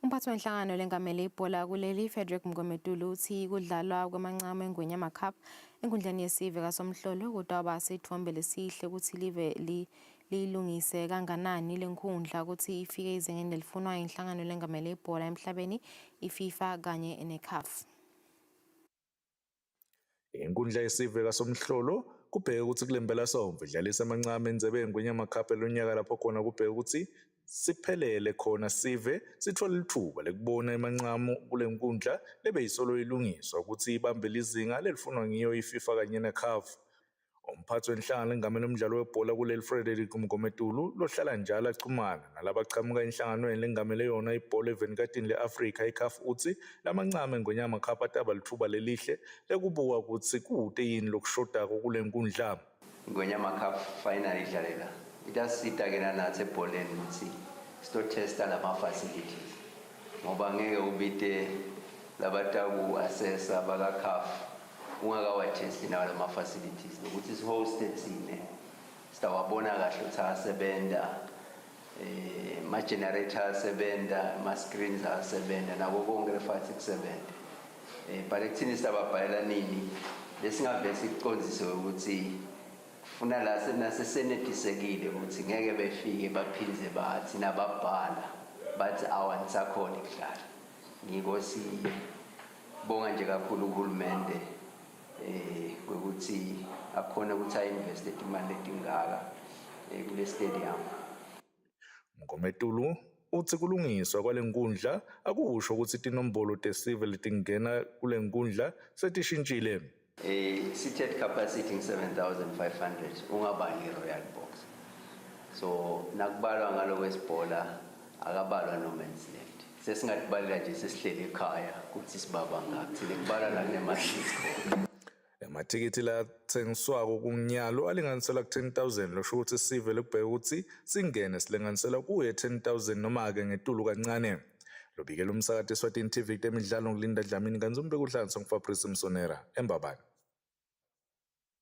Umphathi wenhlangano lengamele ibhola kuleli Frederick Mgometulu uthi kudlalwa kwamancamo eNgwenyama Cup enkundleni yesive kaSomhlolo kodwa abasithombe lesihle ukuthi live lilungise kanganani lenkundla ukuthi ifike izingeni elifunwa inhlangano lengamele ibhola emhlabeni iFIFA kanye neCAF. Inkundla yesive kaSomhlolo kubheke ukuthi kulembela somve idlalisa amancamo endzebe eNgwenyama Cup elonyaka lapho khona kubheke ukuthi siphelele khona sive sithola ithuba lekubona emancamo kule nkundla lebe yisolo ilungiswa ukuthi ibambe lizinga lelifunwa ngiyo iFIFA kanye neCAF. Umphathi wenhlangano lengamele umdlalo webhola kuleli Frederick Mgometulu lohlala njalo axhumana nalabachamuka enhlanganweni lengamele yona ibhola evenikatini leAfrika iCAF uthi lamancamo eNgwenyama Cup ataba lithuba lelihle lekubuka ukuthi kude yini lokushodako kule nkundla. Ngwenyama Cup final idlalela idasita ke nathi ebholeni ukuthi sitotesta lama facilities ngoba ngeke ubite labataku assessor baka CAF ungakawatesti nawo lama facilities ukuthi sihosted sine sitawabona kahle ukuthi asebenza ma generators asebenza ma screens asebenza nako konke lefathi kusebenza but ekuthini sitawabhala nini lesingavese ikuqonzise ukuthi funa la sesenetisekile ukuthi ngeke befike baphindze bathi nababhala bathi awansakhona ikudlala ngikosi bonga nje kakhulu uhulumende ukuthi akhona ukuthi ainvest imali etingaka kule stadium. Mgometulu uthi kulungiswa kwale nkundla akusho ukuthi tinombolo tesive letingena kule nkundla setishintshile. Seated capacity 7,500 ungabali Royal Box. So nakubalwa ngalo kwesibhola akabalwa no man's land. Sesingatibala nje sesihlele ekhaya ukuthi sibaba ngathi lekubala la kunemasiko. Amathikithi la thengiswako kunyalo alinganisela ku10,000 losho ukuthi sive lekubheka ukuthi singene silinganisela kuye 10,000 noma ke ngetulu kancane. Lobikela umsakade eSwatini TV temidlalo ngoLinda Dlamini kanzumbe kuhlanza nguFabrice Msonera eMbabane.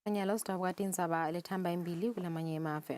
Nyalo sidabukati indzaba lethamba imbili kulamanye emave.